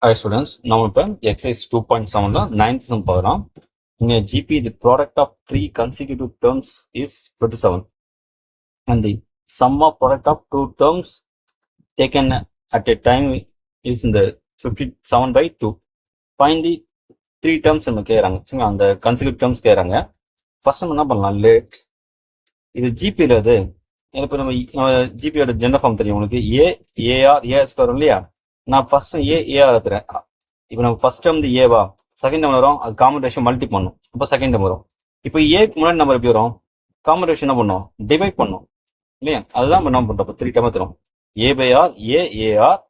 Hi students, now we exercise 2.7 9th sum பார்க்கலாம். இங்க GP the product of three consecutive terms is 27 and the sum of product of two terms taken at a time is in the 57/2. Find the three terms நம்ம கேக்குறாங்க. சரிங்களா, அந்த consecutive terms கேக்குறாங்க. First நம்ம என்ன பண்ணலாம், லேட் இது ஜிபியில் அது இப்போ நம்ம ஜிபியோட ஜெண்டர் ஃபார்ம் தெரியும் உங்களுக்கு, ஏஆர் ஏஎஸ் வரும் இல்லையா. நான் ஃபர்ஸ்ட் ஏஆர் எடுத்துறேன். இப்போ நம்ம ஃபர்ஸ்ட் டைம் ஏவா, செகண்ட் டைம் வரும், அது காமன் ரேஷியோ மல்டி பண்ணும், இப்போ செகண்ட் டைம் வரும். இப்போ ஏக்கு முன்னாடி நம்பர் எப்படி வரும், காமன் ரேஷியோ என்ன பண்ணும், டிவைட் பண்ணும் இல்லையா. அதுதான் நம்ம என்ன பண்ணுறோம், இப்போ 3 டைம் தரும். ஏ/ஆர் ஏஆர்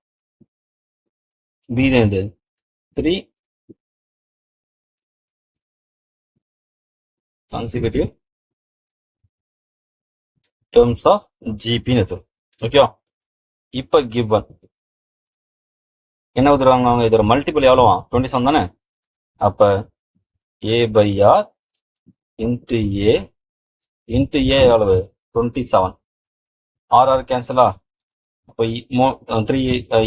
பி தான் இது 3 consecutive terms of GP ன்னு தரும். ஓகே, இப்போ given என்ன தருவாங்க அவங்க, இதோட மல்டிபிள் எவ்வளோவா 27 தானே. அப்போ ஏ/ஆர் இன்ட்டு ஏ எவ்வளவு 27, ஆர் கேன்சலா. அப்போ 3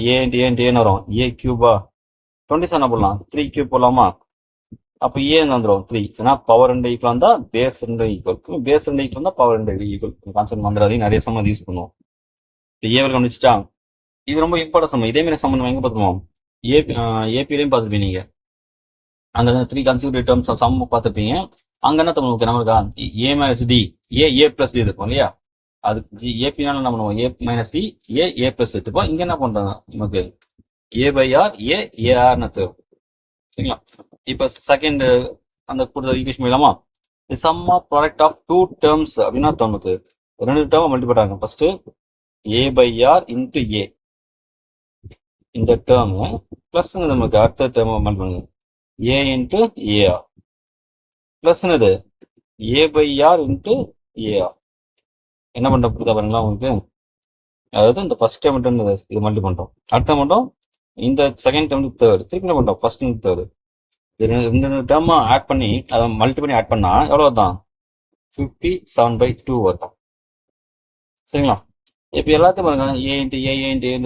ஏ இன்ட்டு ஏன்னு வரும், ஏ கியூபா 27 போடலாம், 3 கியூப் போடலாமா. அப்போ ஏ வந்துடும் 3, ஏன்னா பவர் 2 ஈக்குவல் இருந்தால் பேஸ் 2 ஈக்குவல், பேஸ் 2 ஈக்குவல் இருந்தால் பவர் 2 ஈக்குவல். கான்செப்ட் வந்துடாது, நிறைய சம்மந்தம் யூஸ் பண்ணுவோம். இப்போ ஏவல் கவனிச்சிட்டா, இது ரொம்ப இம்பார்ட்டன் சம்மந்தம். இதே மாதிரி சம்மந்தம் எங்கே பார்த்துருவோம், ஏபிலையும் பார்த்துருப்பீங்க நீங்கள். அங்கே 3 consecutive terms சம் பார்த்துருப்பீங்க. அங்கே என்ன தமிழ் நம்மளுக்கா ஏ-டி ஏ+டி இருக்கும் இல்லையா. அது ஏபினால என்ன பண்ணுவோம், ஏ-டி ஏ+டி எடுத்துப்போம். இங்கே என்ன பண்ணுறாங்க நமக்கு ஏ/ஆர் ஏஆர்னு தரும். சரிங்களா, இப்போ செகண்ட் அந்த கூடுதல் ஈக்குவேஷன் போயிடலாமா. Sum of product of two terms அப்படின்னா நமக்கு 2 டேர்ம் மல்டி பண்ணுறாங்க. ஃபர்ஸ்ட் ஏ/ஆர் இன்ட்டு ஏ, இந்த டேர்ம் பிளஸ் நமக்கு அடுத்த டேர்ம் மல்டி பண்ணுங்க ஏ இன்ட்டு ஏஆர் பிளஸ் இது ஏ/ஆர் இன்ட்டு ஏஆர். என்ன பண்ணுற புரியுதா பாருங்களா உங்களுக்கு. அதாவது இந்த ஃபர்ஸ்ட் டைம் மட்டும் இது மல்டி பண்ணுறோம், அடுத்த மட்டும் இந்த செகண்ட் டைம் தேர்ட், திருப்பி என்ன பண்ணுறோம் ஃபர்ஸ்ட் தேர்டு. இது 2 டேர்ம் ஆட் பண்ணி அதை மல்டி பண்ணி ஆட் பண்ணா எவ்வளோ தான் 57/2 வருதான். சரிங்களா, இப்போ எல்லாத்தையும் பாருங்க ஏ இன்ட்டு ஏ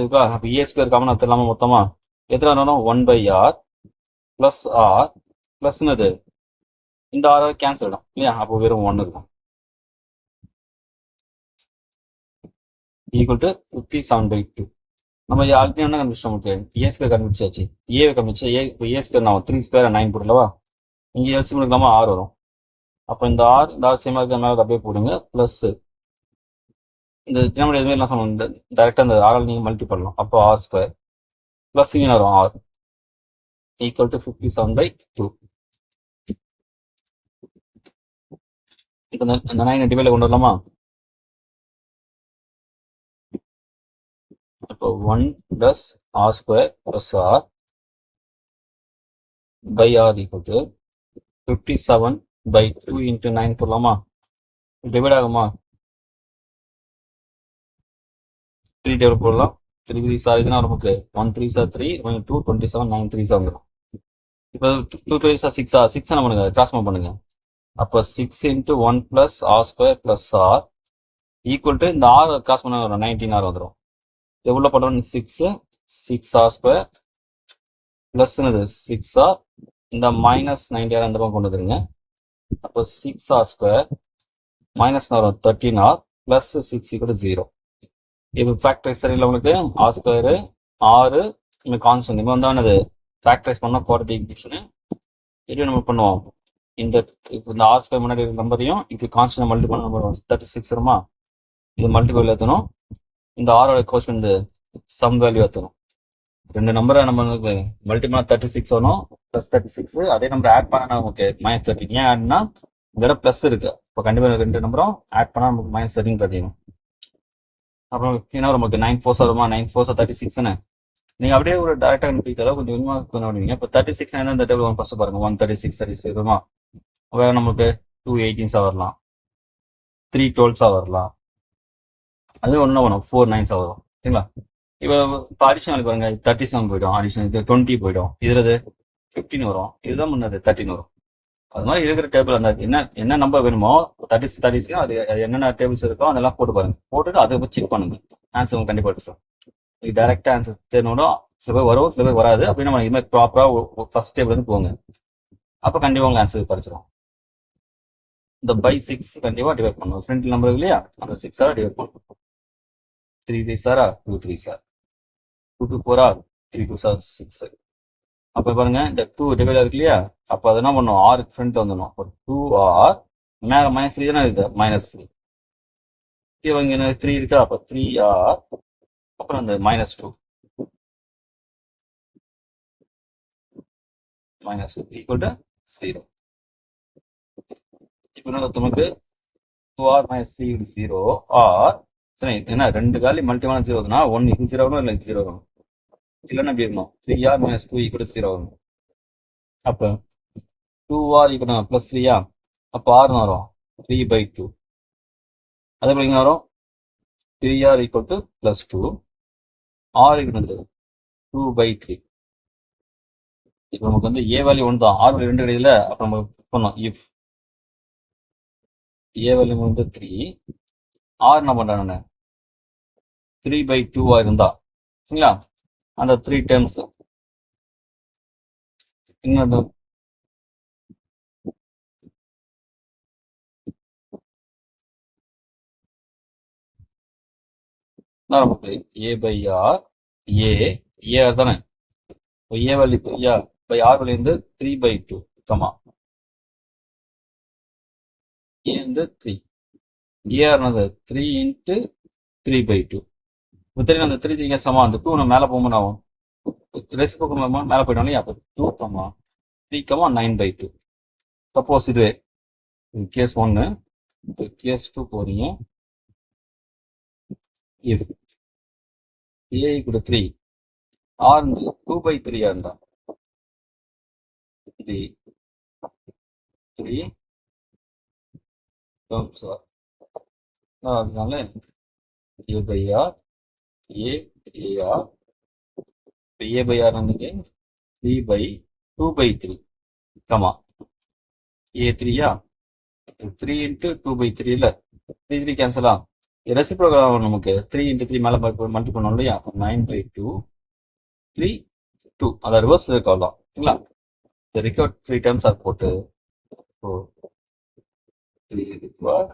இருக்கா. அப்போ ஏ² காமன் எடுத்துடலாமா, மொத்தமா எத்தனை வரும் 1/r ப்ளஸ் ஆர் ப்ளஸ்னது இந்த ஆர் கேன்சல் ஆகிடும் இல்லையா. அப்போ வெறும் 1 இருக்கும், ஈக்குவல் டு 57/2. நம்ம ஆல்ரெடி என்ன கண்டுபிடிச்சோம், நமக்கு ஏ² கண்டுபிடிச்சாச்சு, ஏவை கண்டுபிடிச்சா ஏ² நான் 3² 9 போடலவா. இங்கே எல்சி பண்ணிக்கலாமா, ஆர் வரும். அப்போ இந்த ஆர் சேமாக இருக்க மேலே அப்படியே போடுங்க, ப்ளஸ் இந்த நம்ம எதுவுமே என்ன சொல்லணும், இந்த டேரெக்டாக இந்த ஆரால் நீங்கள் மல்டி பண்ணலாம். அப்போ r² ப்ளஸ் இங்கே வரும் ஆர் ஈக்குவல் டு 57/2. இப்போ இந்த 9 டிவைடில் கொண்டு வரலாமா. இப்போ 1 + r² + r r equal to 57/2 into 9 போடலாமா. டிவைட் ஆகுமா, 3 டேபிள் போடலாம். 3 3 சார் இதுனா நமக்கு 1 3 சார் 3 2 27 9 3 சார் வந்துடும். இப்போ 2 3 சார் 6 6 என்ன பண்ணுங்க, கிராஸ் பண்ணுங்க. அப்போ 6 into 1 + r² + r equal to இந்த ஆர் கிராஸ் பண்ண வரும் 19r வந்துடும். எவ்வளோ பண்ணுறோம் 6r² ப்ளஸ் 6r, இந்த -90r அந்த பக்கம் கொண்டு வந்துருங்க. அப்போ 6r² மைனஸ் வரும் 13r ப்ளஸ் 6 = 0. இப்போ ஃபேக்டரைஸ் சரியில்லை உங்களுக்கு, r² 6 இந்த கான்ஸ்டன்ட் இப்போ வந்தானது ஃபேக்டரைஸ் பண்ணால் குவாட்ரேட்டிக் ஈக்குவேஷனு. எப்படி நம்ம பண்ணுவோம், இந்த r² முன்னாடி இருக்கிற நம்பரையும் இது கான்ஸ்டன்ட் மல்டி பண்ண நம்பர் 36 வருமா. இது மல்டிபிள் ஏற்றணும், இந்த ஆரோட கோஷன் இந்த சம் வேல்யூ ஏற்றணும். 2 நம்பரை நம்ம மல்டி பண்ணால் 36 வரும் ப்ளஸ் 36. அதே நம்பர் ஆட் பண்ணால் நமக்கு -13. ஏன் ஆட்னா வேற ப்ளஸ் இருக்கு, இப்போ கண்டிப்பாக 2 நம்பரும் ஆட் பண்ணால் நமக்கு -13 பார்த்தீங்க. அப்புறம் என்ன நமக்கு 9 4 வருமா, 9 4 36ன்னு நீங்கள் அப்படியே ஒரு டேரக்டாக கண்டுபிடிக்கிறதா கொஞ்சம் கொஞ்சமாக பண்ணுவீங்க. இப்போ 36 இந்த டேபிள் ஒன் ஃபர்ஸ்ட் பாருங்க, 136 36 வருமா. வேற நமக்கு 2 18 வரலாம், 3 12 வரலாம், அது ஒன்றா வரும் 4 9 வரும். சரிங்களா, இப்போ அடிஷனல் பாருங்க 37 போயிடும், அடிஷனல் இது 20 போயிடும், இதுல 15 வரும், இதுதான் முன்னது 13 வரும். அது மாதிரி இருக்கிற டேபிள் அந்த என்ன நம்பர் வேணுமோ 36 அது என்னென்ன டேபிள்ஸ் இருக்கோ அதெல்லாம் போட்டு பாருங்க, போட்டுட்டு அதை செக் பண்ணுங்க, ஆன்சர் கண்டிப்பாக எடுத்துரும். இது டைரக்டா ஆன்சர் தெரியணும், சில பேர் வரும், சில பேர் வராது. அப்படின்னு நம்ம இது மாதிரி ப்ராப்பராக ஃபர்ஸ்ட் ஸ்டெப் வந்து போங்க. அப்போ கண்டிப்பாக உங்களுக்கு ஆன்சர் கிடைச்சிடும். இந்த பை 6 கண்டிப்பாக டிவைட் பண்ணணும். ஃப்ரண்ட் நம்பர் இல்லையா, அந்த 6 டிவைட் பண்ணணும். 3 3 சாரா 2 3 சார் 2 2 4 3 2 சார் 6. அப்போ பாருங்க இந்த 2 டிவைட் இருக்கு இல்லையா, அப்போ அது என்ன பண்ணும், ஆர் ஃப்ரண்ட் வந்துடும். அப்போ 2r மேலே -3 தானே இருக்குது, -3 இவங்க 3 இருக்கா, அப்போ 3r அப்புறம் அந்த -2 ஈக்குவல் டு 0. இப்போ நமக்கு 2r - 3 0 ஆர் சரி என்ன 2 வேல்யூ மல்டிபிள் 0 வருதுன்னா 1 இது 0 வரும், இல்லை 0 வரும், இல்லைன்னா எப்படி இருக்கணும் 3r - 2 ஈக்குவல் டு 0 வரும். அப்போ 2r ஈக்குவல் ப்ளஸ் 3 அப்போ r வரும் 3/2. அதே போல இங்கே வரும் 3r equal to plus 2, r equal to 2/3. இப்போ நமக்கு வந்து a வேல்யூ 1 தான், r வேல்யூ 2 கிடையாது. அப்போ நம்ம பண்ணோம் இஃப் a வேல்யூ வந்து 3, r என்ன பண்ணுறேன் நான் 3/2 இருந்தா சரிங்களா, அந்த 3 டேர்ம்ஸ் இன்னொன்று நமக்கு a/r a தானே, a value 3 by r value வந்து 3/2 கமா a வந்து 3 ar என்னது 3 இன்ட்டு 3/2. இப்போ தெரியும் அந்த 3 3 சமா அந்த 2 நம்ம மேலே போகும்போது ஆகும் ரெசிப்ரோக்கல் மேலே போயிட்டோம். அப்போ 2 கமா 3 கமா 9/2. சப்போஸ் இது கேஸ் 1, கேஸ் 2 போறீங்க. if a equal to 3, r 2/3 இருந்தா 3 terms are அதனால a/r a/r வந்துட்டு 3/2/3 கமா a3 3 இன்ட்டு 2/3 இல்லை 3 3 கேன்சலா, ரெசிப்ரோக்கல் நமக்கு 3 இன்ட்டு 3 மேலே மல்டி பண்ணோம் இல்லையா, 9/2 3 2 அதை ரிவர்ஸ் இருக்கலாம் சரிங்களா. இந்த ரிகவர் 3 டேர்ம்ஸ் ஆர் போட்டு 3 required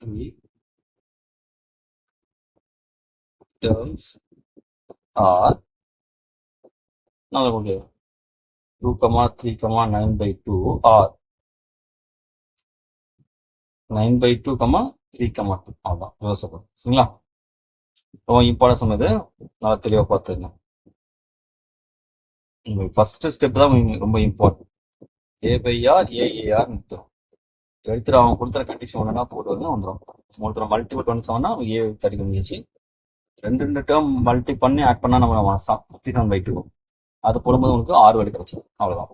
3 terms are நமக்கு 2, 3, 9/2 or 9/2, 3, 2 அவ்வளோதான் யோசிப்போம் சரிங்களா. ரொம்ப இம்பார்ட்டன் சொன்னது, நல்லா தெளிவாக பார்த்துங்க. ஃபர்ஸ்ட் ஸ்டெப் தான் ரொம்ப இம்பார்ட்டன்ட். a/r a/ar எடுத்துட்டு அவங்க கொடுத்துற கண்டிஷன் ஒன்றுனா போட்டு வந்து வந்துடும். உங்களுக்கு மல்டிபிள் 27னா a தடிக்க முடிஞ்சிச்சு. 2 டேர்ம் மல்டி பண்ணி ஆட் பண்ணால் நம்ம 57/2 அது போடும்போது உங்களுக்கு 6 வேல்யூ கிடைச்சிடும். அவ்வளோதான்.